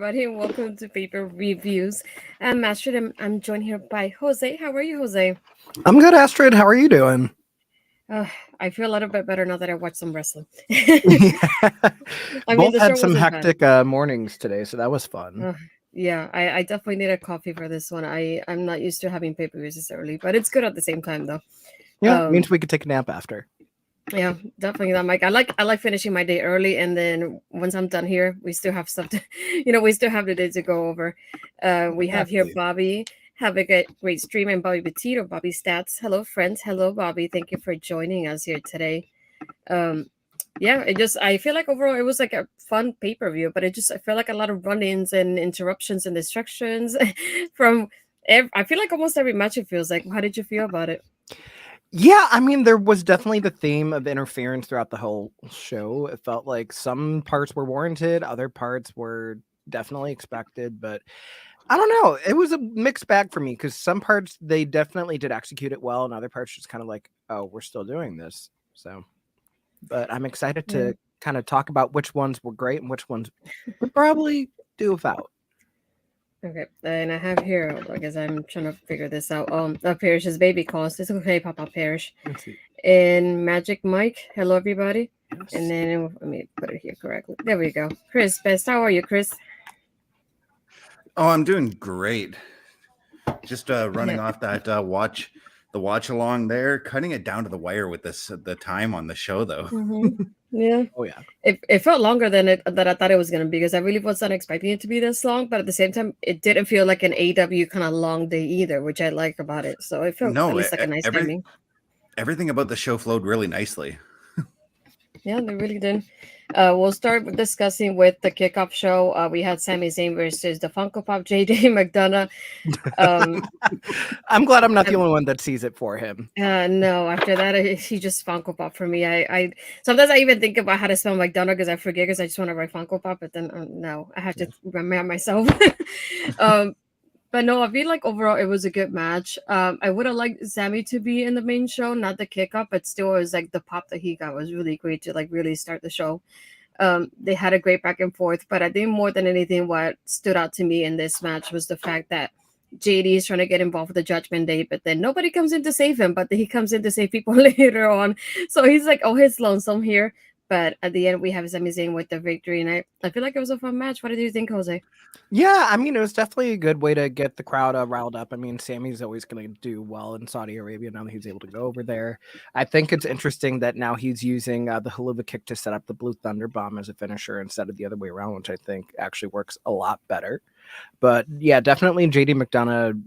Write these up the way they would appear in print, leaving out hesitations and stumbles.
everybody, and welcome to Paper Reviews. I'm Astrid, and I'm joined here by Jose. How are you, Jose? I'm good, Astrid. How are you doing? I feel a little bit better now that I watched some wrestling. Both had some hectic mornings today, so that was fun. Yeah, I definitely need a coffee for this one. I'm not used to having pay-per-views this early, but it's good at the same time, though. Yeah, it means we could take a nap after. Yeah, definitely. I'm like, I like finishing my day early, and then once I'm done here, we still have stuff to, we still have the day to go over. We have here Bobby. Have a great stream, and Bobby Petito, Bobby Stats. Hello, friends. Hello, Bobby. Thank you for joining us here today. Yeah, I feel like overall it was like a fun pay-per-view, but I feel like a lot of run-ins and interruptions and distractions from. I feel like almost every match it feels like. How did you feel about it? Yeah, I mean, there was definitely the theme of interference throughout the whole show. It felt like some parts were warranted, other parts were definitely expected, but I don't know. It was a mixed bag for me because some parts they definitely did execute it well, and other parts just kind of like, oh, we're still doing this. So, but I'm excited to kind of talk about which ones were great and which ones would probably do without. Okay, and I have here, I guess I'm trying to figure this out. Parrish's baby calls. It's okay, Papa Parish. Let's see. And Magic Mike, hello everybody. Yes. And then let me put it here correctly. There we go. Chris, best. How are you, Chris? Oh, I'm doing great. Just running off that watch along there, cutting it down to the wire with the time on the show though. Mm-hmm. Yeah. Oh yeah. It felt longer than I thought it was gonna be, because I really wasn't expecting it to be this long, but at the same time, it didn't feel like an AEW kind of long day either, which I like about it. So it felt at least like a nice timing. Everything about the show flowed really nicely. Yeah, they really did. We'll start discussing with the kickoff show. We had Sami Zayn versus the Funko Pop JD McDonough. I'm glad I'm not the only one that sees it for him. No, after that, he just Funko Pop for me. I sometimes I even think about how to spell McDonough because I forget, because I just want to write Funko Pop, but then no, I have to remember myself. But no, I feel like overall it was a good match. I would have liked Sami to be in the main show, not the kickoff, but still, it was like the pop that he got was really great to like really start the show. They had a great back and forth, but I think more than anything, what stood out to me in this match was the fact that JD is trying to get involved with the Judgment Day, but then nobody comes in to save him, but he comes in to save people later on. So he's like, oh, he's lonesome here. But at the end, we have Sami Zayn with the victory, and I feel like it was a fun match. What did you think, Jose? Yeah, I mean, it was definitely a good way to get the crowd riled up. I mean, Sammy's always going to do well in Saudi Arabia now that he's able to go over there. I think it's interesting that now he's using the haluva kick to set up the Blue Thunder Bomb as a finisher instead of the other way around, which I think actually works a lot better. But yeah, definitely JD McDonough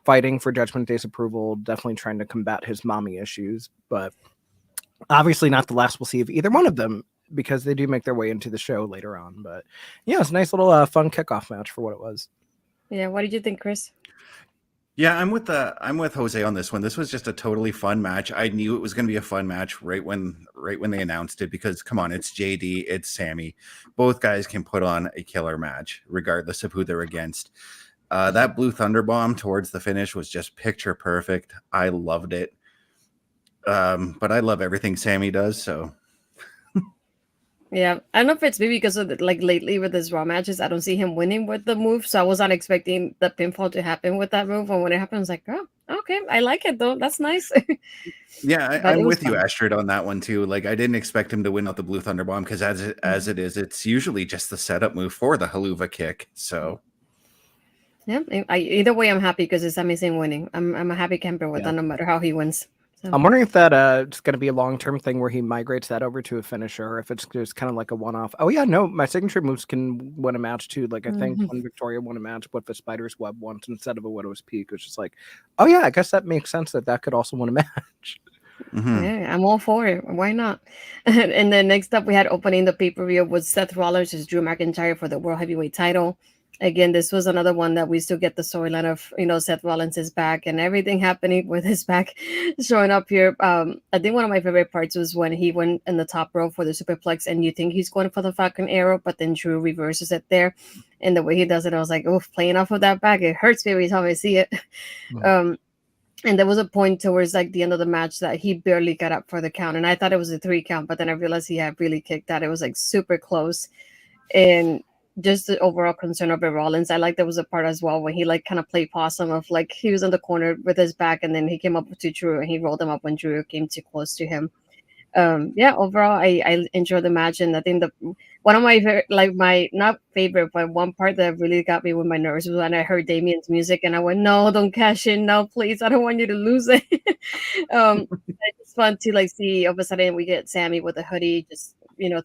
fighting for Judgment Day's approval, definitely trying to combat his mommy issues, but obviously not the last we'll see of either one of them, because they do make their way into the show later on. But yeah, it's a nice little fun kickoff match for what it was. Yeah, what did you think, Chris? Yeah, I'm with Jose on this one. This was just a totally fun match. I knew it was going to be a fun match right when they announced it, because come on, it's JD, it's Sami. Both guys can put on a killer match regardless of who they're against. That Blue Thunder Bomb towards the finish was just picture perfect. I loved it. But I love everything Sami does, so yeah, I don't know if it's maybe because of like lately with his Raw matches, I don't see him winning with the move, so I was not expecting the pinfall to happen with that move. And when it happened, I was like, oh, okay, I like it though. That's nice. yeah, I'm with you, Astrid, on that one too. Like, I didn't expect him to win out the Blue Thunder Bomb, because as it is, it's usually just the setup move for the haluva kick. So yeah, either way, I'm happy because it's Sami Zayn winning. I'm a happy camper with that, no matter how he wins. I'm wondering if that it's going to be a long-term thing where he migrates that over to a finisher, or if it's just kind of like a one-off. Oh yeah, no, my signature moves can win a match too. Like I think when Victoria won a match with the Spider's Web once instead of a Widow's Peak, it's just like, oh yeah, I guess that makes sense that could also win a match. Mm-hmm. Yeah, I'm all for it. Why not? And then next up, we had opening the pay-per-view with Seth Rollins versus Drew McIntyre for the World Heavyweight title. Again, this was another one that we still get the storyline of, Seth Rollins is back and everything happening with his back showing up here. I think one of my favorite parts was when he went in the top row for the superplex, and you think he's going for the Falcon Arrow, but then Drew reverses it there. And the way he does it, I was like, oh, playing off of that back, it hurts me every time I see it. Mm-hmm. And there was a point towards like the end of the match that he barely got up for the count. And I thought it was a 3 count, but then I realized he had really kicked out. It was like super close. And just the overall concern over Rollins. I like there was a part as well when he like kind of played possum of like he was in the corner with his back, and then he came up to Drew and he rolled him up when Drew came too close to him. Overall, I enjoyed the match, and I think one of my my not favorite, but one part that really got me with my nerves was when I heard Damian's music, and I went, no, don't cash in, no, please, I don't want you to lose it. It's fun to like see all of a sudden we get Sami with a hoodie, just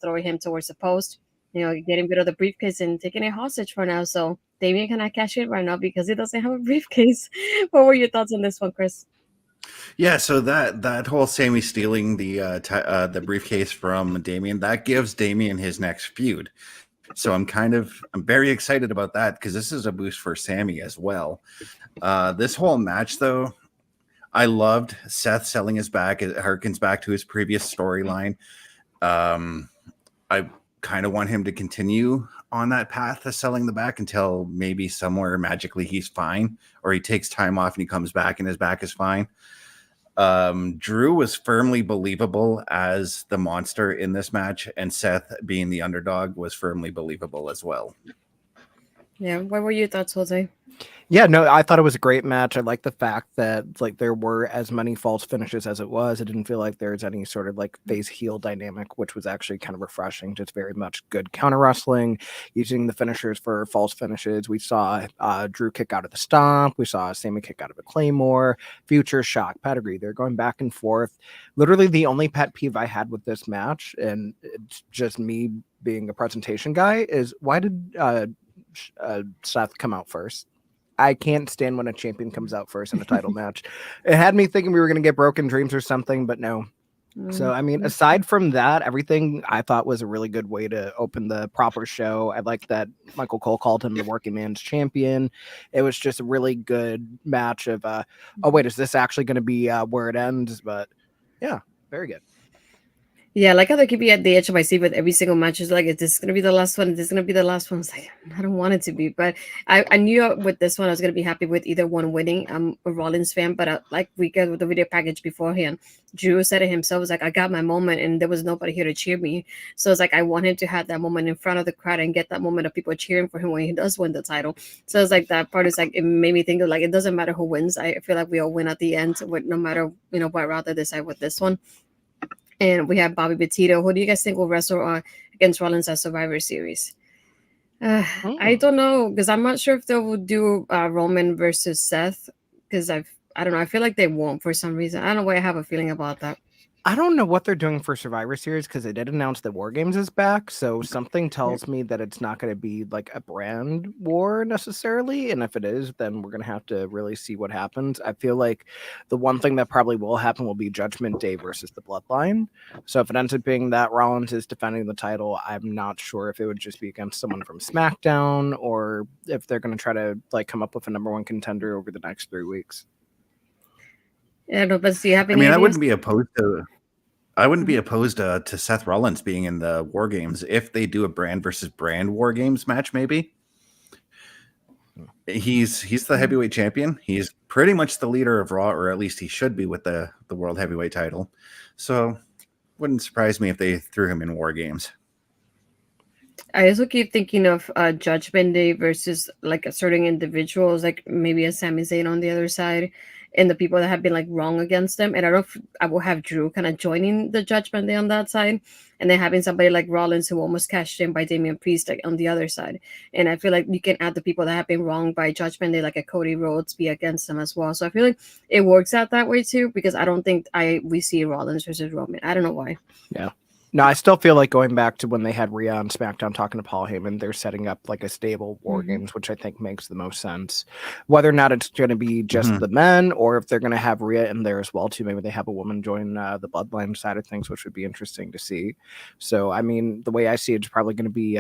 throwing him towards the post. Getting rid of the briefcase and taking it hostage for now. So Damian cannot cash in right now because he doesn't have a briefcase. What were your thoughts on this one, Chris? Yeah, so that whole Sami stealing the briefcase from Damian, that gives Damian his next feud. So I'm very excited about that, because this is a boost for Sami as well. This whole match, though, I loved Seth selling his back. It harkens back to his previous storyline. I kind of want him to continue on that path of selling the back until maybe somewhere magically he's fine, or he takes time off and he comes back and his back is fine. Drew was firmly believable as the monster in this match, and Seth being the underdog was firmly believable as well. Yeah. What were your thoughts, Jose? Yeah, no, I thought it was a great match. I like the fact that like there were as many false finishes as it was. It didn't feel like there was any sort of like face heel dynamic, which was actually kind of refreshing. Just very much good counter wrestling, using the finishers for false finishes. We saw Drew kick out of the stomp. We saw Sammy kick out of a claymore. Future shock pedigree. They're going back and forth. Literally, the only pet peeve I had with this match, and it's just me being a presentation guy, is why did Seth come out first? I can't stand when a champion comes out first in a title match. It had me thinking we were going to get broken dreams or something, but no. So, I mean, aside from that, everything I thought was a really good way to open the proper show. I like that Michael Cole called him the working man's champion. It was just a really good match of, oh, wait, is this actually going to be where it ends? But yeah, very good. Yeah, like how they keep you at the edge of my seat with every single match. It's like, is this going to be the last one? Is this going to be the last one? It's like, I don't want it to be. But I knew with this one, I was going to be happy with either one winning. I'm a Rollins fan, but like we got with the video package beforehand, Drew said it himself, was like, I got my moment and there was nobody here to cheer me. So it's like, I want him to have that moment in front of the crowd and get that moment of people cheering for him when he does win the title. So it's like that part is like, it made me think of like, it doesn't matter who wins. I feel like we all win at the end with no matter, what route they decide with this one. And we have Bobby Petito. Who do you guys think will wrestle against Rollins at Survivor Series? I don't know, because I'm not sure if they will do Roman versus Seth, because I don't know. I feel like they won't for some reason. I don't know why I have a feeling about that. I don't know what they're doing for Survivor Series because they did announce that War Games is back. So something tells me that it's not going to be like a brand war necessarily. And if it is, then we're going to have to really see what happens. I feel like the one thing that probably will happen will be Judgment Day versus the Bloodline. So if it ends up being that Rollins is defending the title, I'm not sure if it would just be against someone from SmackDown or if they're going to try to like come up with a number one contender over the next 3 weeks. Yeah, no, but do you have any I ideas? wouldn't be opposed to Seth Rollins being in the War Games if they do a brand versus brand War Games match. Maybe he's the heavyweight champion. He's pretty much the leader of Raw, or at least he should be with the world heavyweight title. So wouldn't surprise me if they threw him in War Games. I also keep thinking of Judgment Day versus like a certain individuals, like maybe a Sami Zayn on the other side, and the people that have been like wrong against them. And I don't know if I will have Drew kind of joining the Judgment Day on that side, and then having somebody like Rollins who almost cashed in by Damian Priest like on the other side. And I feel like you can add the people that have been wronged by Judgment Day, like a Cody Rhodes, be against them as well. So I feel like it works out that way too, because I don't think we see Rollins versus Roman. I don't know why. Yeah. No, I still feel like going back to when they had Rhea on SmackDown talking to Paul Heyman, they're setting up like a stable War Games, which I think makes the most sense. Whether or not it's going to be just the men, or if they're going to have Rhea in there as well too. Maybe they have a woman join the Bloodline side of things, which would be interesting to see. So, I mean, the way I see it, it's probably going to be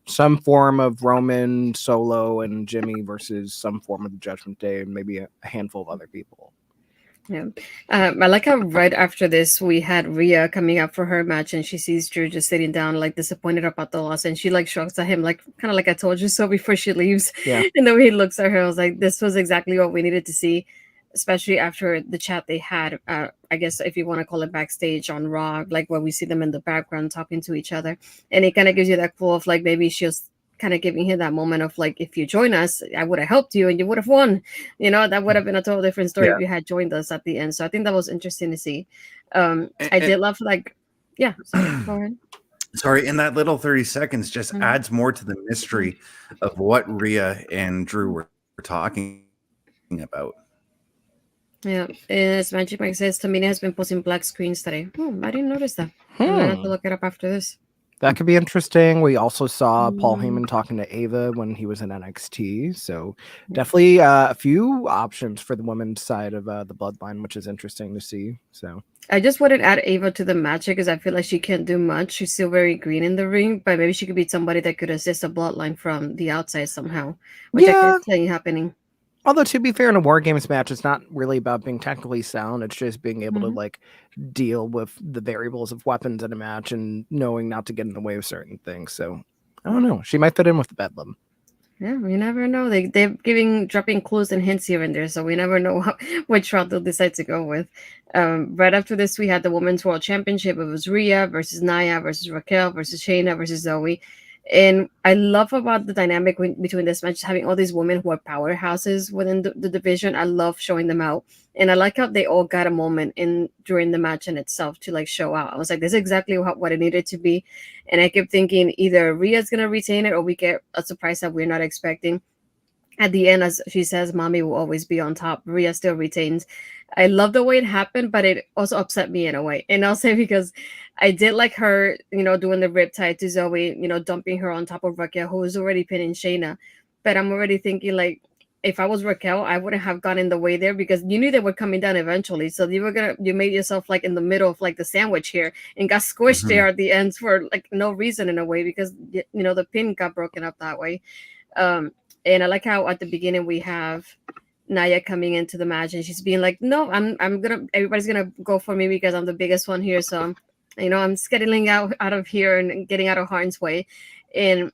some form of Roman, Solo, and Jimmy versus some form of the Judgment Day, and maybe a handful of other people. Yeah. I like how right after this we had Rhea coming up for her match, and she sees Drew just sitting down like disappointed about the loss, and she like shrugs at him like kind of like I told you so before she leaves. Yeah. And the way he looks at her, I was like, this was exactly what we needed to see, especially after the chat they had, I guess if you want to call it backstage on Raw, like where we see them in the background talking to each other, and it kind of gives you that clue of like maybe she's kind of giving him that moment of like, if you join us, I would have helped you and you would have won. That would have been a total different story if you had joined us at the end. So I think that was interesting to see. I did love like, yeah. Sorry, go ahead. Sorry, in that little 30 seconds just adds more to the mystery of what Rhea and Drew were talking about. Yeah, as Magic Mike says, Tamina has been posting black screens today. I didn't notice that. I'm gonna have to look it up after this. That could be interesting. We also saw Paul Heyman talking to Ava when he was in NXT. So definitely a few options for the women's side of the Bloodline, which is interesting to see. So I just wanted to add Ava to the match because I feel like she can't do much. She's still very green in the ring, but maybe she could be somebody that could assist the Bloodline from the outside somehow, which I can tell you happening. Although, to be fair, in a War Games match, it's not really about being technically sound. It's just being able to like deal with the variables of weapons in a match and knowing not to get in the way of certain things. So I don't know. She might fit in with the Bedlam. Yeah, we never know. They're dropping clues and hints here and there, so we never know which route they'll decide to go with. Right after this, we had the Women's World Championship. It was Rhea versus Nia versus Raquel versus Shayna versus Zoey. And I love about the dynamic between this match, having all these women who are powerhouses within the division. I love showing them out. And I like how they all got a moment in during the match in itself to like show out. I was like, this is exactly what it needed to be. And I kept thinking either Rhea's going to retain it or we get a surprise that we're not expecting. At the end, as she says, mommy will always be on top. Rhea still retains. I love the way it happened, but it also upset me in a way. And I'll say because I did like her, doing the riptide to Zoey, dumping her on top of Raquel, who was already pinning Shayna. But I'm already thinking like, if I was Raquel, I wouldn't have gone in the way there because you knew they were coming down eventually. So you made yourself like in the middle of like the sandwich here and got squished there at the ends for like no reason in a way because the pin got broken up that way. And I like how at the beginning we have Nia coming into the match and she's being like, no, everybody's gonna go for me because I'm the biggest one here. So I'm skedaddling out of here and getting out of harm's way. And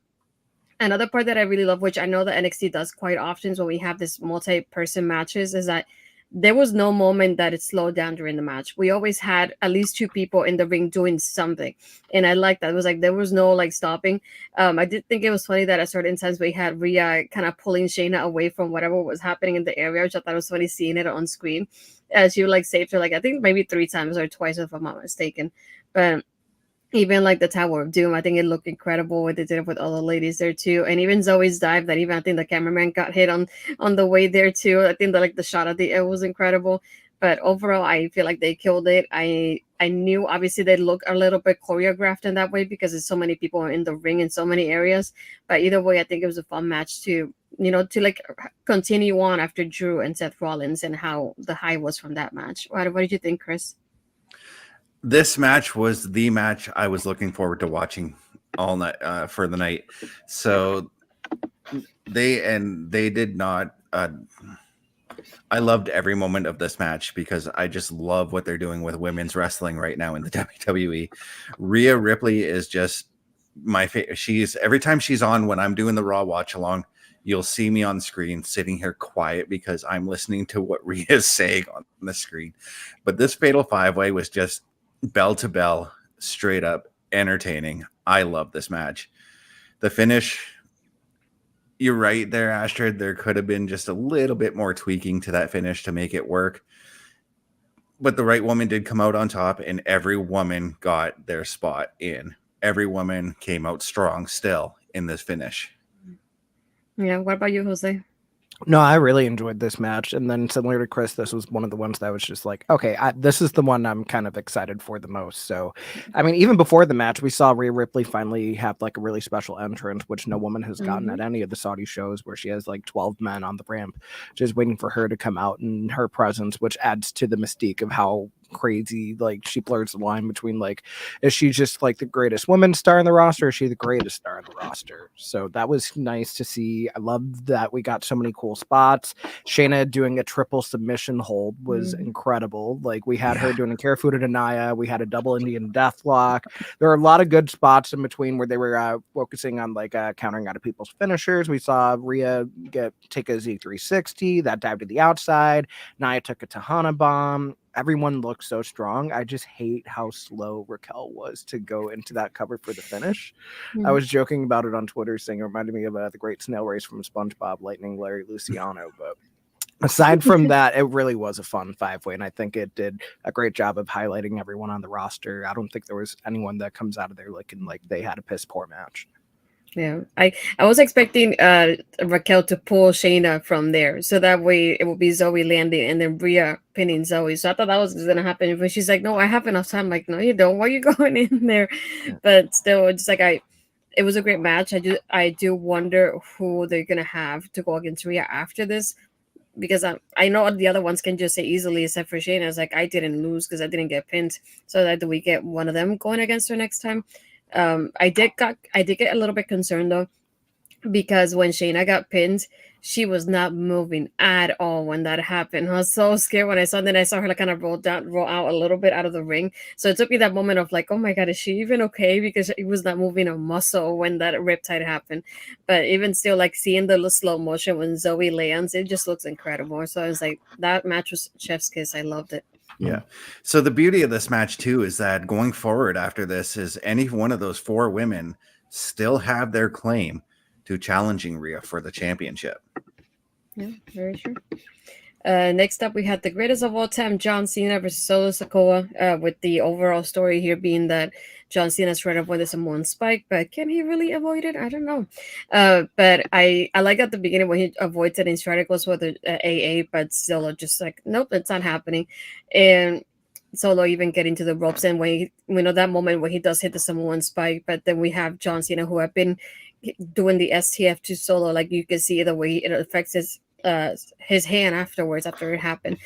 another part that I really love, which I know that NXT does quite often when we have this multi-person matches, is that there was no moment that it slowed down during the match. We always had at least two people in the ring doing something. And I like that. It was like there was no like stopping. I did think it was funny that at certain times we had Rhea kind of pulling Shayna away from whatever was happening in the area, which I thought was funny seeing it on screen. She would like saved her like I think maybe 3 times or twice if I'm not mistaken. But even like the Tower of Doom, I think it looked incredible what they did with all the ladies there too. And even Zoe's dive that even I think the cameraman got hit on the way there too. I think the shot at the end was incredible. But overall, I feel like they killed it. I knew obviously they look a little bit choreographed in that way because there's so many people in the ring in so many areas. But either way, I think it was a fun match to like continue on after Drew and Seth Rollins and how the high was from that match. What did you think, Chris? This match was the match I was looking forward to watching all night for the night. So they did not. I loved every moment of this match because I just love what they're doing with women's wrestling right now in the WWE. Rhea Ripley is just my favorite. Every time she's on when I'm doing the Raw watch along, you'll see me on screen sitting here quiet because I'm listening to what Rhea is saying on the screen. But this Fatal 5-Way was just bell to bell, straight up entertaining. I love this match. The finish, you're right there, Astrid. There could have been just a little bit more tweaking to that finish to make it work. But the right woman did come out on top, and every woman got their spot in. Every woman came out strong still in this finish. Yeah, what about you, Jose? No, I really enjoyed this match. And then similar to Chris, this was one of the ones that I was just like, okay, this is the one I'm kind of excited for the most. So, I mean, even before the match, we saw Rhea Ripley finally have like a really special entrance, which no woman has gotten at any of the Saudi shows where she has like 12 men on the ramp, just waiting for her to come out and her presence, which adds to the mystique of how crazy, like she blurs the line between like, is she just like the greatest women's star in the roster, or is she the greatest star in the roster? So that was nice to see. I love that we got so many cool spots. Shayna doing a triple submission hold was incredible. Like we had her doing a Karafuda to Nia, we had a double Indian deathlock. There were a lot of good spots in between where they were focusing on like countering out of people's finishers. We saw Rhea take a Z360 that dive to the outside. Nia took a Tahana bomb. Everyone looked so strong. I just hate how slow Raquel was to go into that cover for the finish. I was joking about it on Twitter, saying it reminded me of the Great Snail Race from SpongeBob, Lightning Larry Luciano. But aside from that, it really was a fun 5-way, and I think it did a great job of highlighting everyone on the roster. I don't think there was anyone that comes out of there looking like they had a piss poor match. Yeah, I was expecting Raquel to pull Shayna from there, so that way it will be Zoey landing and then Rhea pinning Zoey. So I thought that was gonna happen, but she's like, "No, I have enough time." I'm like, no, you don't. Why are you going in there? Yeah. But still, it's like it was a great match. I do wonder who they're gonna have to go against Rhea after this, because I know the other ones can just say easily, except for Shayna. It's like I didn't lose because I didn't get pinned, so that we get one of them going against her next time. I did get a little bit concerned though, because when Shayna got pinned, she was not moving at all when that happened. I was so scared when I saw her like kind of roll out a little bit out of the ring. So it took me that moment of like, oh my god, is she even okay? Because she was not moving a muscle when that riptide happened. But even still, like seeing the slow motion when Zoey lands, it just looks incredible. So I was like, that match was chef's kiss. I loved it. Yeah. So the beauty of this match too is that going forward after this is any one of those 4 women still have their claim to challenging Rhea for the championship. Yeah, very true. Next up, we had the greatest of all time, John Cena versus Solo Sikoa, with the overall story here being that John Cena's trying to avoid the Samoan spike, but can he really avoid it? I don't know. But I like at the beginning when he avoids it and trying to go with the AA, but Solo just like, nope, it's not happening. And Solo even getting to the ropes, and when we know that moment when he does hit the Samoan spike, but then we have John Cena who have been doing the STF to Solo, like you can see the way it affects his hand afterwards after it happened.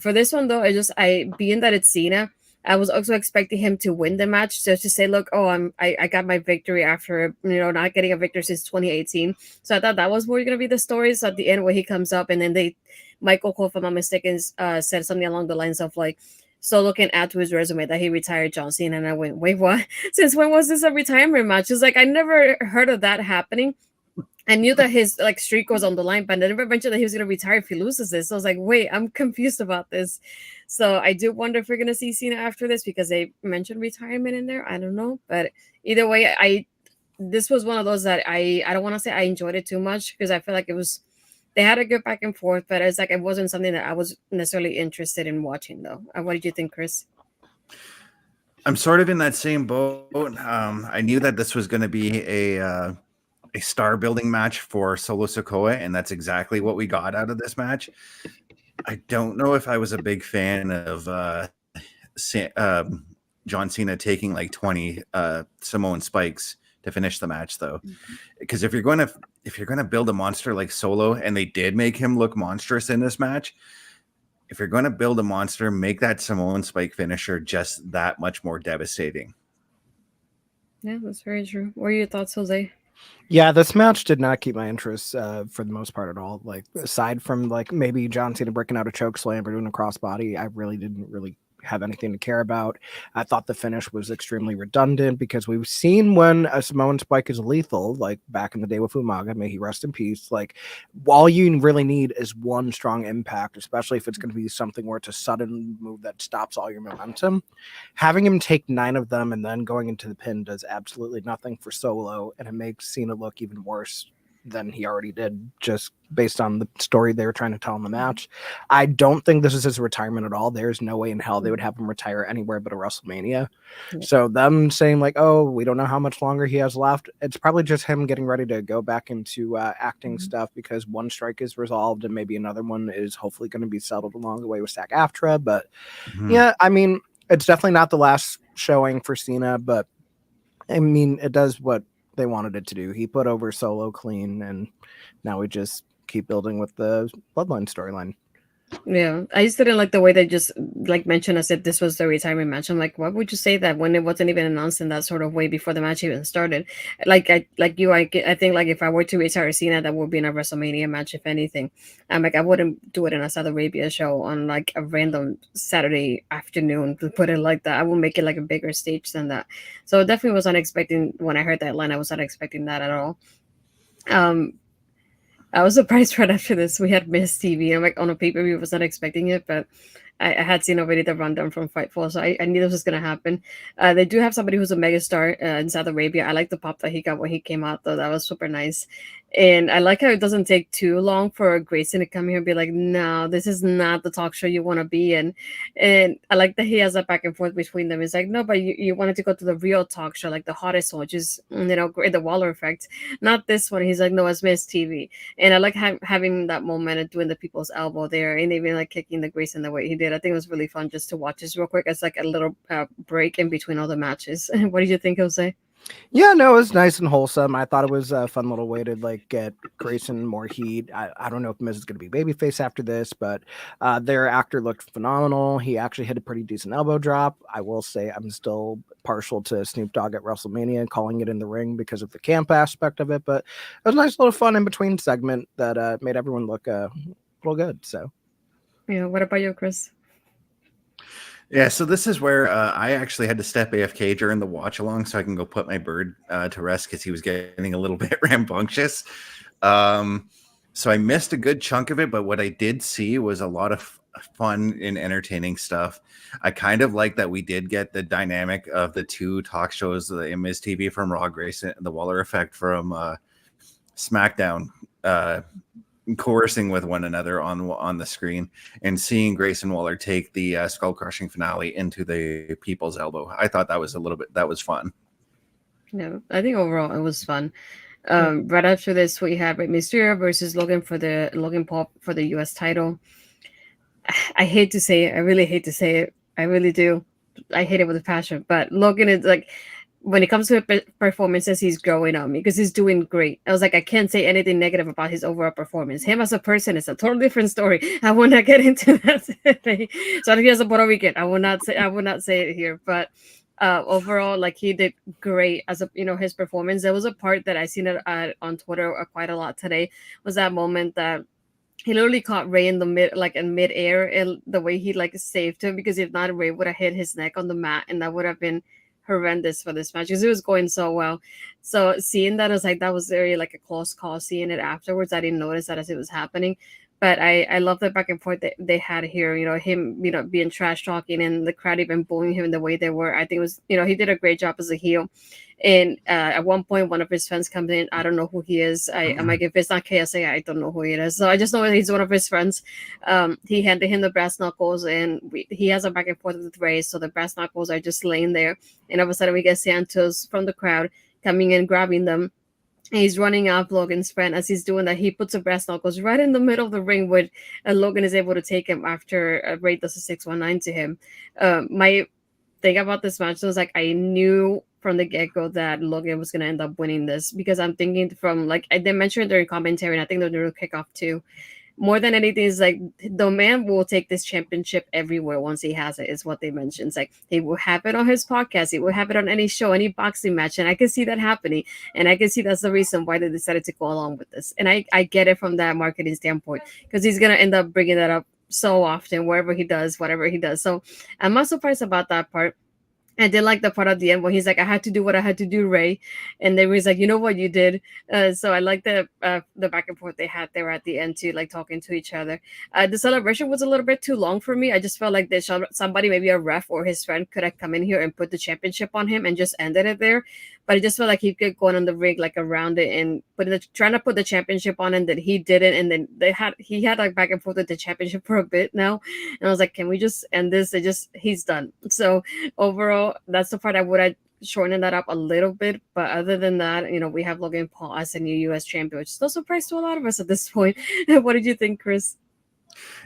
For this one though, I being that it's Cena, I was also expecting him to win the match, just to say, look, oh, I got my victory after not getting a victory since 2018. So I thought that was more gonna be the story. So at the end where he comes up and then Michael Cole, if I'm not mistaken, said something along the lines of like, Solo can add to his resume that he retired John Cena, and I went, wait, what? Since when was this a retirement match? It's like I never heard of that happening. I knew that his like streak was on the line, but I never mentioned that he was going to retire if he loses this. So I was like, wait, I'm confused about this. So I do wonder if we're going to see Cena after this because they mentioned retirement in there. I don't know, but either way, this was one of those that I don't want to say I enjoyed it too much because I feel like they had a good back and forth, but it's like it wasn't something that I was necessarily interested in watching though. What did you think, Chris? I'm sort of in that same boat. I knew that this was going to be a star building match for Solo Sikoa, and that's exactly what we got out of this match. I don't know if I was a big fan of John Cena taking like 20 Samoan spikes to finish the match though, because if you're going to build a monster like Solo, and they did make him look monstrous in this match, if you're going to build a monster, make that Samoan spike finisher just that much more devastating. Yeah, that's very true. What are your thoughts, Jose? Yeah, this match did not keep my interest for the most part at all. Like aside from like maybe John Cena breaking out a choke slam or doing a crossbody, I really didn't have anything to care about. I thought the finish was extremely redundant because we've seen when a Samoan spike is lethal, like back in the day with Umaga, may he rest in peace. Like all you really need is one strong impact, especially if it's going to be something where it's a sudden move that stops all your momentum. Having him take 9 of them and then going into the pin does absolutely nothing for Solo, and it makes Cena look even worse than he already did, just based on the story they were trying to tell in the match. I don't think this is his retirement at all. There's no way in hell they would have him retire anywhere but a WrestleMania. Yeah. So them saying like, oh, we don't know how much longer he has left, it's probably just him getting ready to go back into acting stuff, because one strike is resolved and maybe another one is hopefully going to be settled along the way with SAG-AFTRA. But yeah, I mean, it's definitely not the last showing for Cena, but I mean, it does what they wanted it to do. He put over Solo clean, and now we just keep building with the Bloodline storyline. Yeah, I just didn't like the way they just like mentioned us that this was the retirement match. I'm like, why would you say that when it wasn't even announced in that sort of way before the match even started? I think like if I were to retire Cena, that would be in a WrestleMania match, if anything. I'm like, I wouldn't do it in a Saudi Arabia show on like a random Saturday afternoon, to put it like that. I would make it like a bigger stage than that. So it definitely was unexpected when I heard that line. I was not expecting that at all. I was surprised right after this. We had Miz TV. I'm like, on a pay-per-view, I was not expecting it, but I had seen already the rundown from Fightful, so I knew this was going to happen. They do have somebody who's a megastar in Saudi Arabia. I like the pop that he got when he came out, though. That was super nice. And I like how it doesn't take too long for Grayson to come here and be like, no, this is not the talk show you want to be in. And I like that he has that back and forth between them. It's like, no, but you wanted to go to the real talk show, like the hottest one, which is, the Waller effect. Not this one. He's like, no, it's Miz TV. And I like having that moment of doing the people's elbow there and even like kicking the Grayson the way he did. I think it was really fun just to watch this real quick. It's like a little break in between all the matches. What did you think, Jose? Yeah, no, it was nice and wholesome. I thought it was a fun little way to like get Grayson more heat. I don't know if Miz is going to be babyface after this, but their actor looked phenomenal. He actually hit a pretty decent elbow drop. I will say I'm still partial to Snoop Dogg at WrestleMania and calling it in the ring because of the camp aspect of it, but it was a nice little fun in between segment that made everyone look a little good. So, yeah, what about you, Chris? Yeah, so this is where I actually had to step AFK during the watch along so I can go put my bird to rest because he was getting a little bit rambunctious. So I missed a good chunk of it, but what I did see was a lot of fun and entertaining stuff. I kind of like that we did get the dynamic of the two talk shows, the Miz TV from Raw, Grace, and the Waller effect from SmackDown, coercing with one another on the screen, and seeing Grace and Waller take the skull crushing finale into the people's elbow. I thought that was that was fun. No, I think overall it was fun. Right after this, we had Mysterio versus Logan Paul for the US title. I hate to say it. I really hate to say it. I really do. I hate it with a passion. But Logan is like, when it comes to performances, he's growing on me because he's doing great. I was like, I can't say anything negative about his overall performance. Him as a person is a totally different story. I will not get into that today. So he has a Puerto Rican. I will not say it here. But overall, like, he did great as his performance. There was a part that I seen it on Twitter quite a lot today. Was that moment that he literally caught Ray in midair, and the way he saved him, because if not, Ray would have hit his neck on the mat, and that would have been horrendous for this match because it was going so well. So seeing that, I was like, that was very a close call. Seeing it afterwards, I didn't notice that as it was happening. But I love the back and forth that they had here. Him, being trash talking and the crowd even booing him in the way they were. I think it was, he did a great job as a heel. And at one point, one of his friends comes in. I don't know who he is. I'm like, if it's not KSA, I don't know who it is. So I just know that he's one of his friends. He handed him the brass knuckles, and he has a back and forth with Ray. So the brass knuckles are just laying there. And all of a sudden, we get Santos from the crowd coming in, grabbing them. And he's running off Logan's friend. As he's doing that, he puts a brass knuckles right in the middle of the ring, where Logan is able to take him after Ray does a 619 to him. My thing about this match was, I knew from the get-go that Logan was going to end up winning this, because I'm thinking from, they mentioned during commentary, and I think they're doing a kickoff too. More than anything, is the man will take this championship everywhere once he has it, is what they mentioned. It's he will have it on his podcast, he will have it on any show, any boxing match, and I can see that happening. And I can see that's the reason why they decided to go along with this. And I get it from that marketing standpoint, because he's going to end up bringing that up so often wherever he does, whatever he does. So I'm not surprised about that part. I did like the part at the end where he's like, I had to do what I had to do, Ray. And then he's like, you know what you did. So I like the back and forth they had there at the end too, talking to each other. The celebration was a little bit too long for me. I just felt like somebody, maybe a ref or his friend, could have come in here and put the championship on him and just ended it there. But I just felt like he could go on the ring around it and trying to put the championship on, and that he didn't. And then he had back and forth with the championship for a bit now. And I was like, can we just end this? He's done. So overall, that's the part I would have shortened that up a little bit. But other than that, we have Logan Paul as a new US champion, which is no surprise to a lot of us at this point. What did you think, Chris?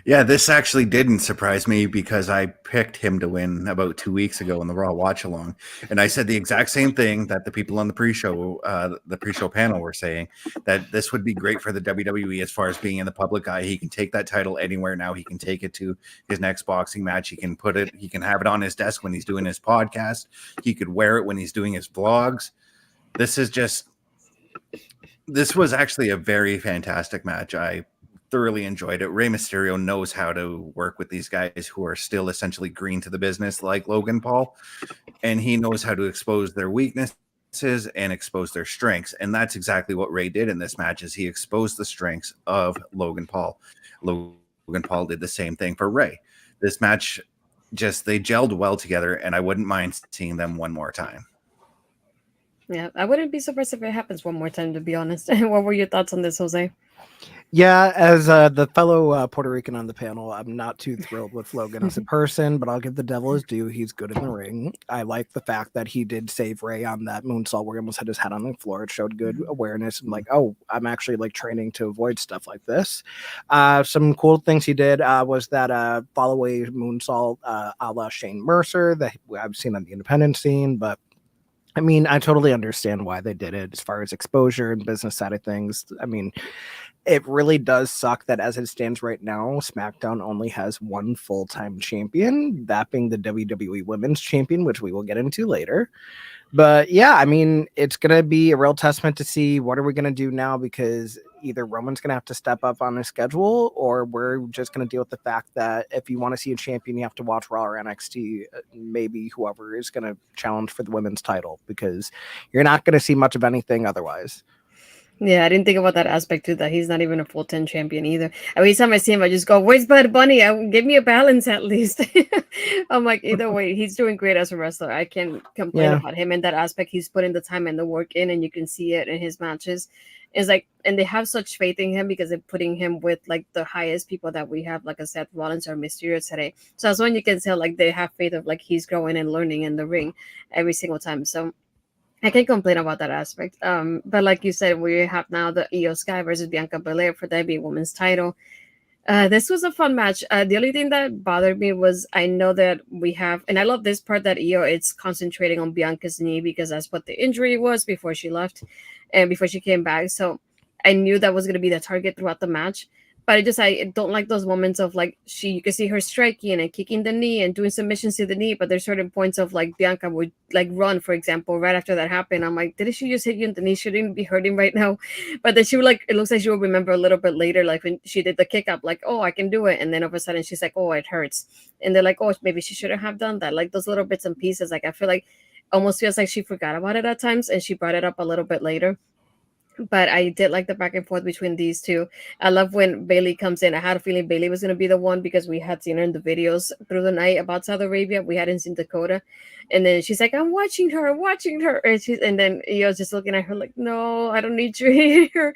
Yeah, this actually didn't surprise me, because I picked him to win about 2 weeks ago in the Raw watch along, and I said the exact same thing that the people on the pre-show panel were saying, that this would be great for the WWE as far as being in the public eye. He can take that title anywhere now. He can take it to his next boxing match. He can have it on his desk when he's doing his podcast. He could wear it when he's doing his vlogs. This was actually a very fantastic match. I thoroughly enjoyed it. Rey Mysterio knows how to work with these guys who are still essentially green to the business, like Logan Paul, and he knows how to expose their weaknesses and expose their strengths. And that's exactly what Rey did in this match, is he exposed the strengths of Logan Paul. Logan Paul did the same thing for Rey. This match, they gelled well together, and I wouldn't mind seeing them one more time. Yeah, I wouldn't be surprised if it happens one more time, to be honest. What were your thoughts on this, Jose? Yeah, as the fellow Puerto Rican on the panel, I'm not too thrilled with Logan as a person, but I'll give the devil his due. He's good in the ring. I like the fact that he did save Ray on that moonsault where he almost had his head on the floor. It showed good awareness and I'm actually training to avoid stuff like this. Some cool things he did was that follow-away moonsault a la Shane Mercer that I've seen on the independent scene, but I mean, I totally understand why they did it as far as exposure and business side of things. I mean, it really does suck that as it stands right now, SmackDown only has one full-time champion, that being the WWE Women's Champion, which we will get into later. But yeah, I mean, it's going to be a real testament to see what are we going to do now, because either Roman's going to have to step up on his schedule, or we're just going to deal with the fact that if you want to see a champion, you have to watch Raw or NXT, maybe whoever is going to challenge for the women's title, because you're not going to see much of anything otherwise. Yeah, I didn't think about that aspect too, that he's not even a full 10 champion either. Every time I see him, I just go, where's Bud Bunny? Give me a balance at least. I'm like, either way, he's doing great as a wrestler. I can't complain about him in that aspect. He's putting the time and the work in, and you can see it in his matches. It's like, and they have such faith in him because they're putting him with like the highest people that we have, like a Seth Rollins or Mysterio today. So that's when you can tell like they have faith of like he's growing and learning in the ring every single time. So I can't complain about that aspect. But like you said, we have now the Io Sky versus Bianca Belair for the WWE Women's title. This was a fun match. The only thing that bothered me was I know that we have, and I love this part that Io it's concentrating on Bianca's knee because that's what the injury was before she left and before she came back. So I knew that was going to be the target throughout the match. But I don't like those moments of like you can see her striking and kicking the knee and doing submissions to the knee, but there's certain points of like Bianca would like run, for example, right after that happened. I'm like, did she just hit you in the knee? Shouldn't be hurting right now. But then she would like, it looks like she will remember a little bit later, like when she did the kick up, like, oh, I can do it. And then all of a sudden she's like, oh, it hurts. And they're like, oh, maybe she shouldn't have done that. Like those little bits and pieces. Like I feel like almost feels like she forgot about it at times and she brought it up a little bit later. But I did like the back and forth between these two. I love when Bailey comes in. I had a feeling Bailey was going to be the one because we had seen her in the videos through the night about Saudi Arabia. We hadn't seen Dakota. And then she's like, I'm watching her, I'm watching her. And then Io's just looking at her like, no, I don't need you here.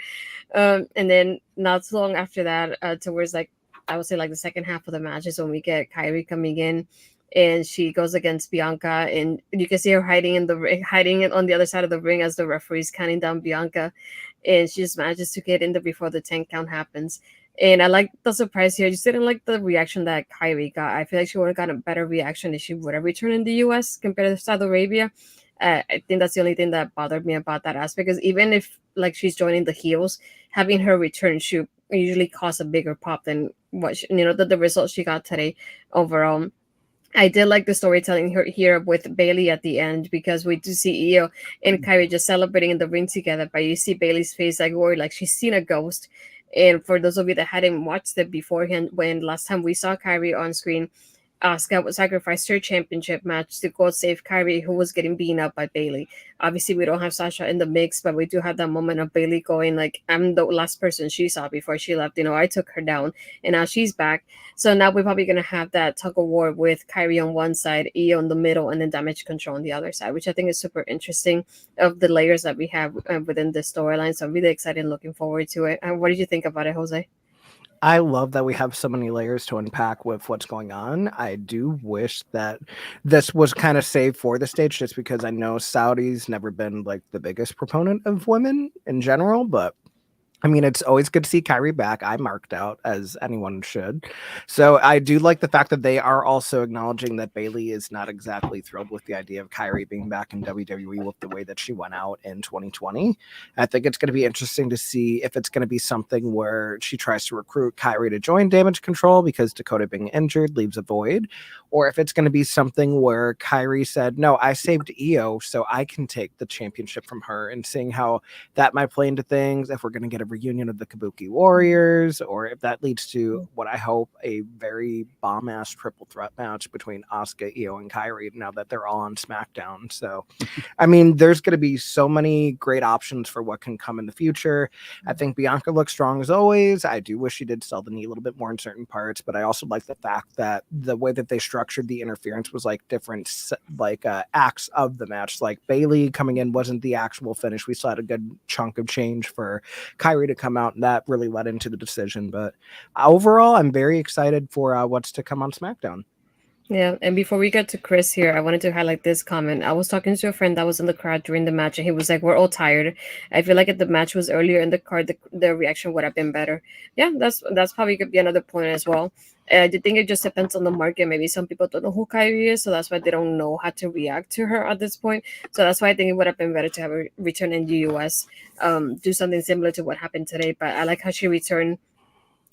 And then not so long after that, towards like, I would say like the second half of the match is when we get Kairi coming in. And she goes against Bianca, and you can see her hiding on the other side of the ring as the referee's counting down Bianca, and she just manages to get in there before the 10 count happens. And I like the surprise here. I just didn't like the reaction that Kairi got. I feel like she would have gotten a better reaction if she would have returned in the US compared to Saudi Arabia. I think that's the only thing that bothered me about that aspect, because even if like she's joining the heels, having her return should usually cause a bigger pop than what the result she got today overall. I did like the storytelling here with Bailey at the end, because we do see Io and Kairi just celebrating in the ring together, but you see Bailey's face like worried, like she's seen a ghost. And for those of you that hadn't watched it beforehand, when last time we saw Kairi on screen, Asuka would sacrifice her championship match to go save Kairi, who was getting beaten up by Bailey. Obviously, we don't have Sasha in the mix, but we do have that moment of Bailey going like, I'm the last person she saw before she left. I took her down, and now she's back. So now we're probably going to have that tug of war with Kairi on one side, Io in the middle, and then Damage Control on the other side, which I think is super interesting of the layers that we have within this storyline. So I'm really excited and looking forward to it. What did you think about it, Jose? I love that we have so many layers to unpack with what's going on. I do wish that this was kind of saved for the stage, just because I know Saudi's never been like the biggest proponent of women in general, but I mean, it's always good to see Kairi back. I marked out, as anyone should. So I do like the fact that they are also acknowledging that Bailey is not exactly thrilled with the idea of Kairi being back in WWE with the way that she went out in 2020. I think it's going to be interesting to see if it's going to be something where she tries to recruit Kairi to join Damage Control because Dakota being injured leaves a void, or if it's going to be something where Kairi said, no, I saved Io, so I can take the championship from her, and seeing how that might play into things, if we're going to get a reunion of the Kabuki Warriors, or if that leads to what I hope a very bomb-ass triple threat match between Asuka, Io, and Kairi now that they're all on SmackDown. So, I mean, there's going to be so many great options for what can come in the future. I think Bianca looks strong as always. I do wish she did sell the knee a little bit more in certain parts, but I also like the fact that the way that they structured the interference was like different acts of the match. Like Bailey coming in wasn't the actual finish. We still had a good chunk of change for Kairi to come out, and that really led into the decision. But overall, I'm very excited for what's to come on SmackDown. Yeah, and before we get to Chris here, I wanted to highlight this comment. I was talking to a friend that was in the crowd during the match, and he was like, we're all tired. I feel like if the match was earlier in the card, the reaction would have been better. Yeah, that's probably could be another point as well. I do think it just depends on the market. Maybe some people don't know who Kairi is, so that's why they don't know how to react to her at this point. So that's why I think it would have been better to have her return in the US, do something similar to what happened today. But I like how she returned.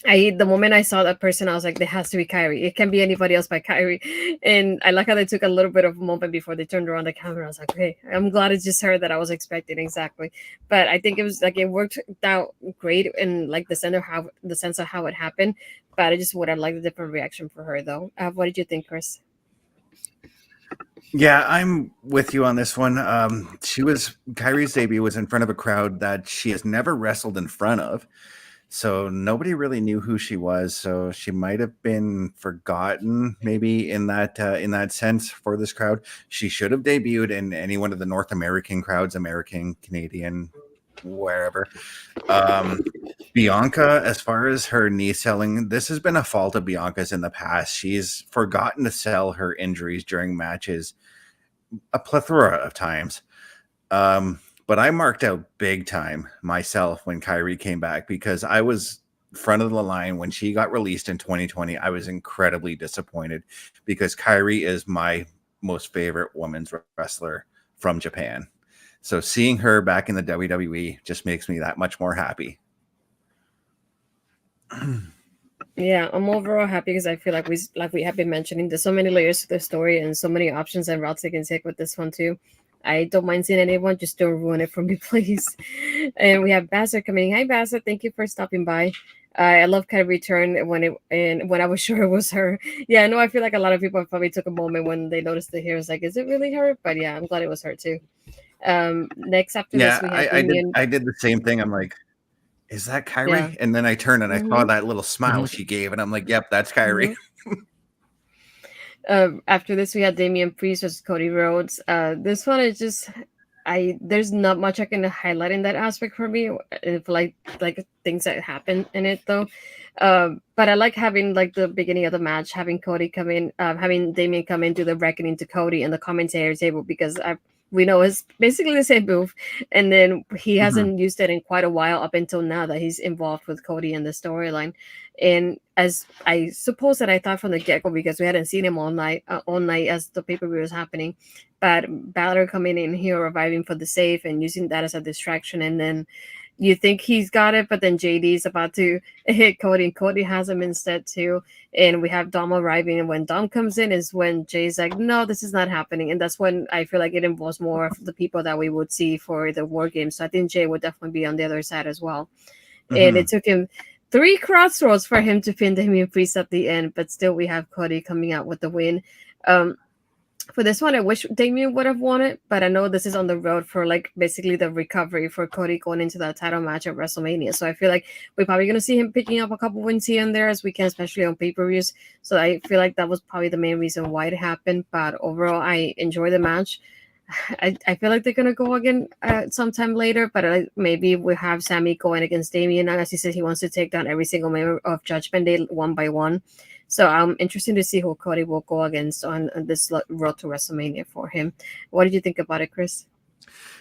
The moment I saw that person, I was like, there has to be Kairi. It can't be anybody else but Kairi. And I like how they took a little bit of a moment before they turned around the camera. I was like, okay, I'm glad it's just her that I was expecting exactly. But I think it was like it worked out great in like the sense of how it happened. But I just would have liked a different reaction for her though. What did you think, Chris? Yeah, I'm with you on this one. Kyrie's debut was in front of a crowd that she has never wrestled in front of. So nobody really knew who she was. So she might have been forgotten, maybe in that sense for this crowd. She should have debuted in any one of the North American crowds, American, Canadian, wherever. Bianca, as far as her knee selling, this has been a fault of Bianca's in the past. She's forgotten to sell her injuries during matches a plethora of times. But I marked out big time myself when Kyrie came back because I was front of the line when she got released in 2020. I was incredibly disappointed because Kyrie is my most favorite women's wrestler from Japan. So seeing her back in the WWE just makes me that much more happy. Yeah, I'm overall happy because I feel like we have been mentioning, there's so many layers to the story and so many options and routes they can take with this one too. I don't mind seeing anyone, just don't ruin it for me, please. And we have Baszler coming in. Hi, Baszler. Thank you for stopping by. I love Kyrie return when I was sure it was her. Yeah, no, I feel like a lot of people probably took a moment when they noticed the hair. It's like, is it really her? But yeah, I'm glad it was her too. Next after this, we have I did the same thing. I'm like, is that Kyrie? Yeah. And then I turned and I saw that little smile she gave, and I'm like, yep, that's Kyrie. After this, we had Damian Priest versus Cody Rhodes. This one is just, there's not much I can highlight in that aspect for me. If like things that happen in it though. But I like having like the beginning of the match, having Cody come in, having Damian come in, do the reckoning to Cody and the commentary table because we know it's basically the same move, and then he hasn't used it in quite a while up until now that he's involved with Cody in the storyline. And as I suppose that I thought from the get-go, because we hadn't seen him all night as the pay-per-view was happening, but Baszler coming in here, reviving for the save and using that as a distraction, and then you think he's got it, but then JD is about to hit Cody, and Cody has him instead too. And we have Dom arriving, and when Dom comes in is when Jay's like, no, this is not happening. And that's when I feel like it involves more of the people that we would see for the War Games. So I think Jay would definitely be on the other side as well. And it took him 3 crossroads for him to pin Damian Priest at the end, but still we have Cody coming out with the win. For this one, I wish Damian would have won it, but I know this is on the road for like basically the recovery for Cody going into that title match at WrestleMania. So I feel like we're probably going to see him picking up a couple wins here and there as we can, especially on pay-per-views. So I feel like that was probably the main reason why it happened. But overall, I enjoy the match. I feel like they're going to go again sometime later, but maybe we have Sami going against Damian. As he said, he wants to take down every single member of Judgment Day one by one. So I'm interested to see who Cody will go against on this road to WrestleMania for him. What did you think about it, Chris?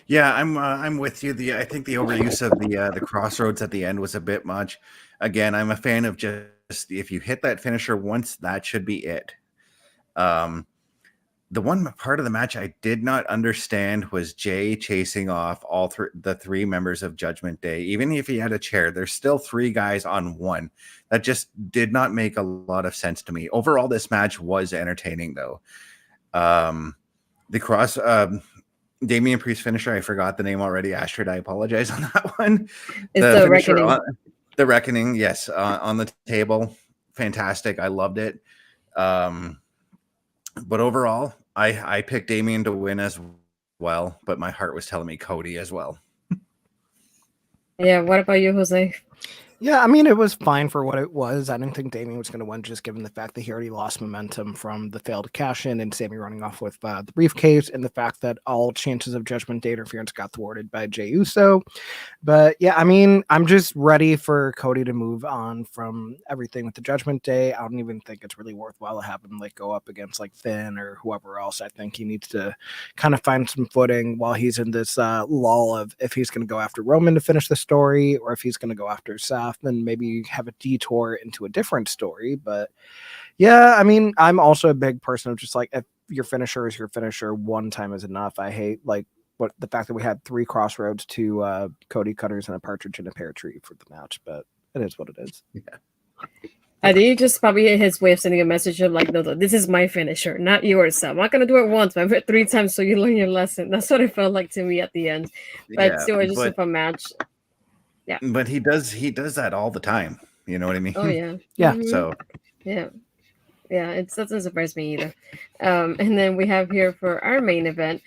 Yeah, I'm with you. I think the overuse of the crossroads at the end was a bit much. Again, I'm a fan of just if you hit that finisher once, that should be it. The one part of the match I did not understand was Jay chasing off all the 3 members of Judgment Day. Even if he had a chair, there's still 3 guys on one. That just did not make a lot of sense to me. Overall, this match was entertaining, though. The Damian Priest finisher, I forgot the name already. Astrid, I apologize on that one. It's the Reckoning. The Reckoning, yes, on the table. Fantastic. I loved it. But overall, I picked Damian to win as well, but my heart was telling me Cody as well. Yeah, what about you, Jose? Yeah, I mean, it was fine for what it was. I didn't think Damian was going to win, just given the fact that he already lost momentum from the failed cash-in and Sami running off with the briefcase, and the fact that all chances of Judgment Day interference got thwarted by Jey Uso. But yeah, I mean, I'm just ready for Cody to move on from everything with the Judgment Day. I don't even think it's really worthwhile to have him like go up against like Finn or whoever else. I think he needs to kind of find some footing while he's in this lull of if he's going to go after Roman to finish the story or if he's going to go after Seth. Then maybe have a detour into a different story. But yeah, I mean, I'm also a big person of just like, if your finisher is your finisher, one time is enough. I hate like the fact that we had 3 crossroads, 2 Cody cutters and a partridge in a pear tree for the match, but it is what it is. Yeah. I think just probably his way of sending a message of like, no, this is my finisher, not yours. So I'm not gonna do it once, but I've heard 3 times, so you learn your lesson. That's what it felt like to me at the end. But still, it's just a fun match. Yeah, but he does that all the time. You know what I mean? Oh yeah, yeah. Mm-hmm. So yeah, Yeah, it doesn't surprise me either. And then we have here for our main event,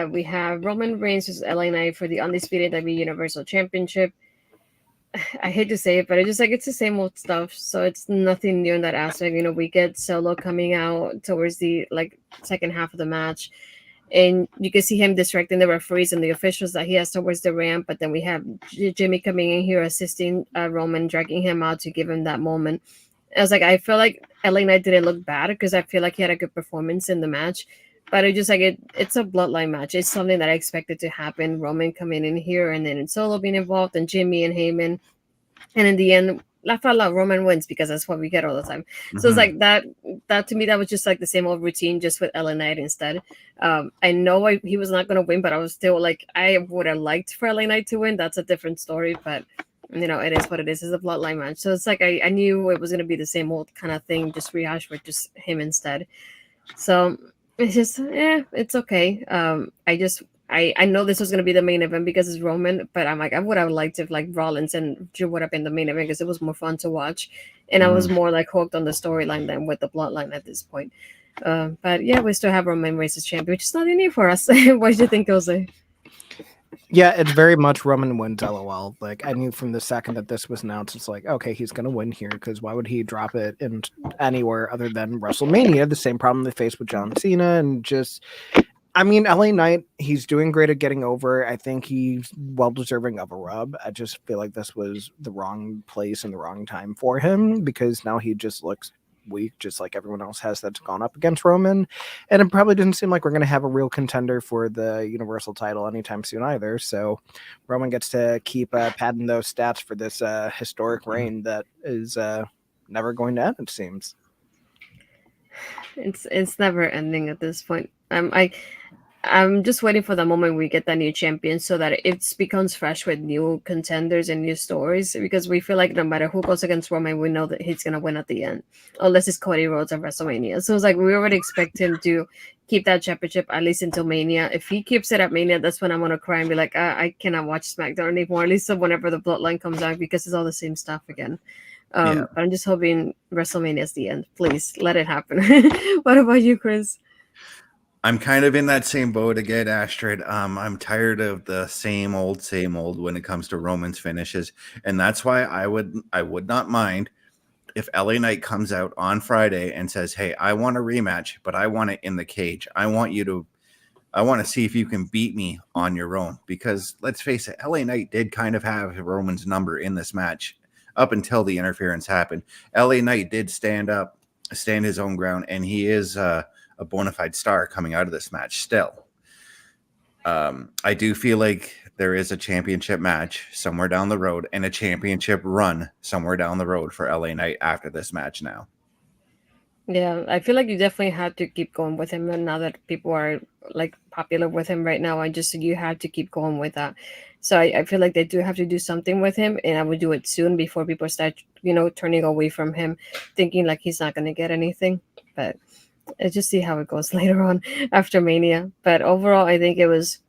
we have Roman Reigns versus LA Knight for the undisputed WWE Universal Championship. I hate to say it, but it's just like it's the same old stuff. So it's nothing new in that aspect. We get Solo coming out towards the second half of the match, and you can see him distracting the referees and the officials that he has towards the ramp. But then we have Jimmy coming in here assisting Roman, dragging him out to give him that moment. I was like, I feel like LA Knight didn't look bad because I feel like he had a good performance in the match. But it just it's a bloodline match. It's something that I expected to happen. Roman coming in here and then Solo being involved and Jimmy and Heyman. And in the end, La Fala, Roman wins because that's what we get all the time. So it's like that to me, that was just like the same old routine, just with LA Knight instead. I know he was not going to win, but I was still like, I would have liked for LA Knight to win. That's a different story, but it is what it is. It's a bloodline match. So it's like, I knew it was going to be the same old kind of thing, just rehash with just him instead. So it's just, it's okay. I know this was going to be the main event because it's Roman, but I'm like, I would have liked if Rollins and Drew would have been the main event because it was more fun to watch. And I was more hooked on the storyline than with the bloodline at this point. But yeah, we still have Roman Reigns as champion, which is nothing new for us. What did you think, Jose? Yeah, it's very much Roman wins, LOL. Like, I knew from the second that this was announced, it's like, okay, he's going to win here because why would he drop it in anywhere other than WrestleMania? The same problem they faced with John Cena and just... I mean, LA Knight, he's doing great at getting over. I think he's well-deserving of a rub. I just feel like this was the wrong place and the wrong time for him because now he just looks weak, just like everyone else has that's gone up against Roman. And it probably doesn't seem like we're going to have a real contender for the Universal title anytime soon either. So Roman gets to keep padding those stats for this historic reign that is never going to end, it seems. It's never ending at this point. I'm just waiting for the moment we get that new champion so that it becomes fresh with new contenders and new stories, because we feel like no matter who goes against Roman, we know that he's going to win at the end, unless it's Cody Rhodes at WrestleMania. So it's like we already expect him to keep that championship at least until Mania. If he keeps it at Mania, that's when I'm going to cry and be like, I cannot watch SmackDown anymore, at least whenever the bloodline comes out, because it's all the same stuff again. But I'm just hoping WrestleMania is the end. Please let it happen. What about you, Chris? I'm kind of in that same boat again, Astrid. I'm tired of the same old when it comes to Roman's finishes, and that's why I would not mind if LA Knight comes out on Friday and says, "Hey, I want a rematch, but I want it in the cage. I want to see if you can beat me on your own." Because let's face it, LA Knight did kind of have Roman's number in this match up until the interference happened. LA Knight did stand his own ground, and he is a bona fide star coming out of this match still. I do feel like there is a championship match somewhere down the road and a championship run somewhere down the road for LA Knight after this match now. Yeah, I feel like you definitely have to keep going with him, and now that people are popular with him right now, you have to keep going with that. So I feel like they do have to do something with him, and I would do it soon before people start, turning away from him, thinking like he's not going to get anything. But let's just see how it goes later on after Mania. But overall, I think it was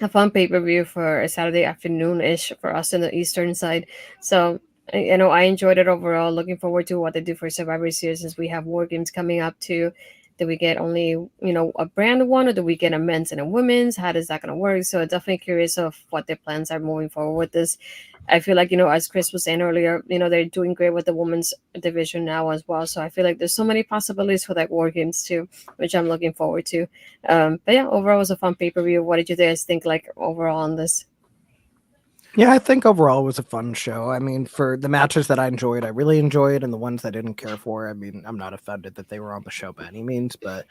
a fun pay-per-view for a Saturday afternoon-ish for us in the Eastern side. So, I enjoyed it overall. Looking forward to what they do for Survivor Series, since we have War Games coming up too. Do we get only, a brand one, or do we get a men's and a women's? How is that going to work? So definitely curious of what their plans are moving forward with this. I feel like, as Chris was saying earlier, they're doing great with the women's division now as well. So I feel like there's so many possibilities for War Games too, which I'm looking forward to. But yeah, overall it was a fun pay-per-view. What did you guys think overall on this? Yeah, I think overall it was a fun show. I mean, for the matches that I enjoyed, I really enjoyed, and the ones I didn't care for, I mean, I'm not offended that they were on the show by any means, but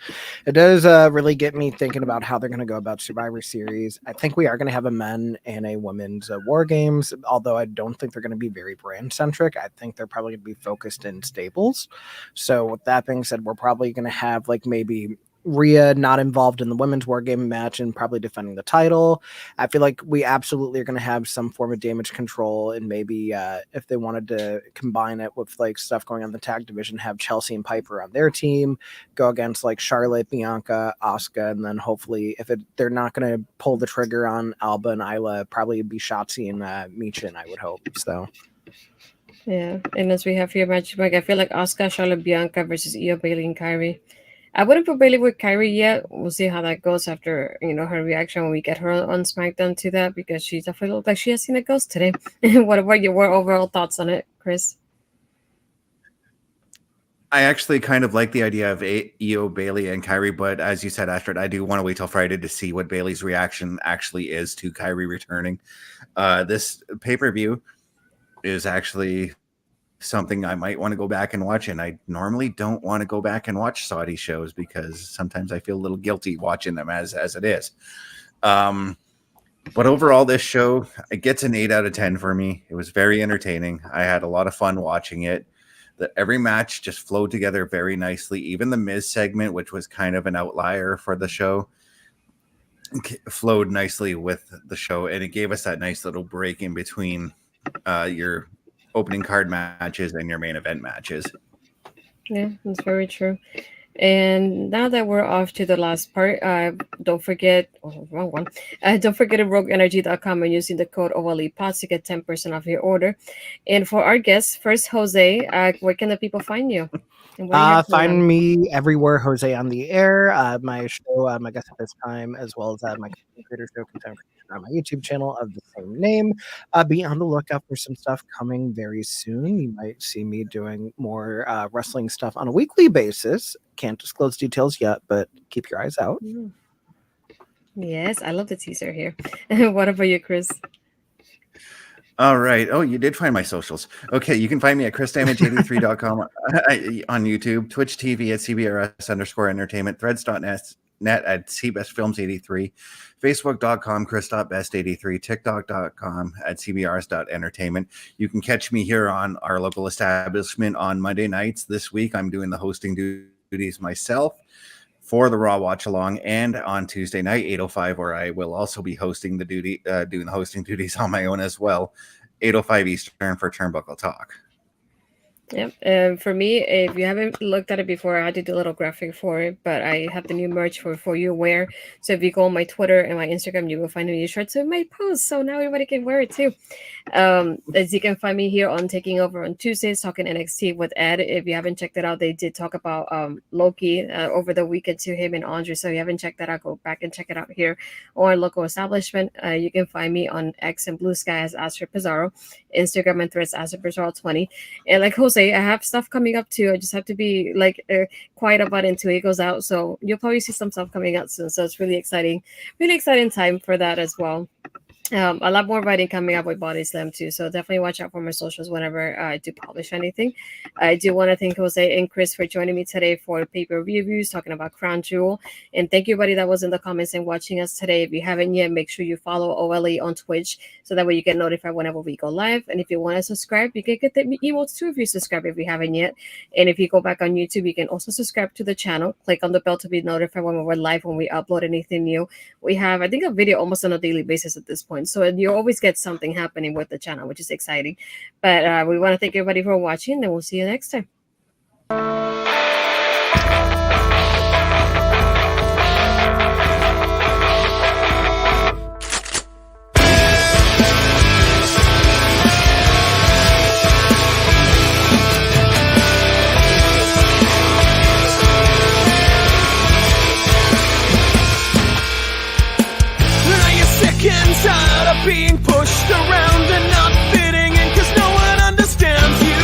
it does really get me thinking about how they're going to go about Survivor Series. I think we are going to have a men and a women's War Games, although I don't think they're going to be very brand-centric. I think they're probably going to be focused in stables. So with that being said, we're probably going to have maybe Rhea not involved in the women's War Game match and probably defending the title. I feel like we absolutely are going to have some form of damage control, and maybe if they wanted to combine it with stuff going on in the tag division, have Chelsea and Piper on their team go against Charlotte, Bianca, Asuka, and then hopefully if they're not going to pull the trigger on Alba and Isla, probably it'd be Shotzi and Michin, I would hope. So Yeah, and as we have here, match like I feel like Asuka, Charlotte, Bianca versus Io, Bailey, and Kyrie. I wouldn't put Bailey with Kyrie yet. We'll see how that goes after her reaction when we get her on SmackDown to that, because she definitely looked like she has seen a ghost today. What about your overall thoughts on it, Chris? I actually kind of like the idea of Io, Bailey, and Kyrie, but as you said, Astrid, I do want to wait till Friday to see what Bailey's reaction actually is to Kyrie returning. This pay-per-view is actually something I might want to go back and watch, and I normally don't want to go back and watch Saudi shows because sometimes I feel a little guilty watching them as it is. But overall, this show, it gets an 8 out of 10 for me. It was very entertaining. I had a lot of fun watching it. Every match just flowed together very nicely. Even the Miz segment, which was kind of an outlier for the show, flowed nicely with the show, and it gave us that nice little break in between your opening card matches and your main event matches. Yeah, that's very true. And now that we're off to the last part, don't forget, wrong one. Don't forget to rogueenergy.com and using the code OLEPODS to get 10% off your order. And for our guests, first, Jose, where can the people find you? Find me everywhere, Jose on the Air. My show, my guest at this time, as well as my creator show, Content Creation, on my YouTube channel of the same name. Be on the lookout for some stuff coming very soon. You might see me doing more wrestling stuff on a weekly basis. Can't disclose details yet, but keep your eyes out. Yes, I love the teaser here. What about you, Chris? All right. Oh, you did find my socials. Okay, you can find me at chrisdamage83.com on YouTube, Twitch TV at CBRS_entertainment, threads.net at cbestfilms83, facebook.com chris.best83, tiktok.com at cbrs.entertainment. You can catch me here on our local establishment on Monday nights. This week, I'm doing the hosting duties myself for the Raw Watch Along, and on Tuesday night, 8:05, where I will also be hosting the doing the hosting duties on my own as well, 8:05 Eastern for Turnbuckle Talk. Yep. For me, if you haven't looked at it before, I did a little graphic for it, but I have the new merch for you to wear. So if you go on my Twitter and my Instagram, you will find a new shirt. So it might post, so now everybody can wear it too. As you can find me here on Taking Over on Tuesdays, talking NXT with Ed. If you haven't checked it out, they did talk about Loki over the weekend to him and Andre. So if you haven't checked that out, go back and check it out here on our local establishment. You can find me on X and Blue Sky as Astrid Pizarro, Instagram and Threads Astrid Pizarro 20. And like Jose, I have stuff coming up too. I just have to be quiet about it until it goes out. So you'll probably see some stuff coming out soon. So it's really exciting time for that as well. A lot more writing coming up with Body Slam too, so definitely watch out for my socials whenever I do publish anything. I do want to thank Jose and Chris for joining me today for pay-per-view reviews, talking about Crown Jewel, and thank you everybody that was in the comments and watching us today. If you haven't yet, make sure you follow OLE on Twitch, so that way you get notified whenever we go live. And if you want to subscribe, you can get the emotes too if you subscribe if you haven't yet. And if you go back on YouTube, you can also subscribe to the channel, click on the bell to be notified when we're live, when we upload anything new. We have, I think, a video almost on a daily basis at this point, so you always get something happening with the channel, which is exciting. But we want to thank everybody for watching, and we'll see you next time. Tired of being pushed around and not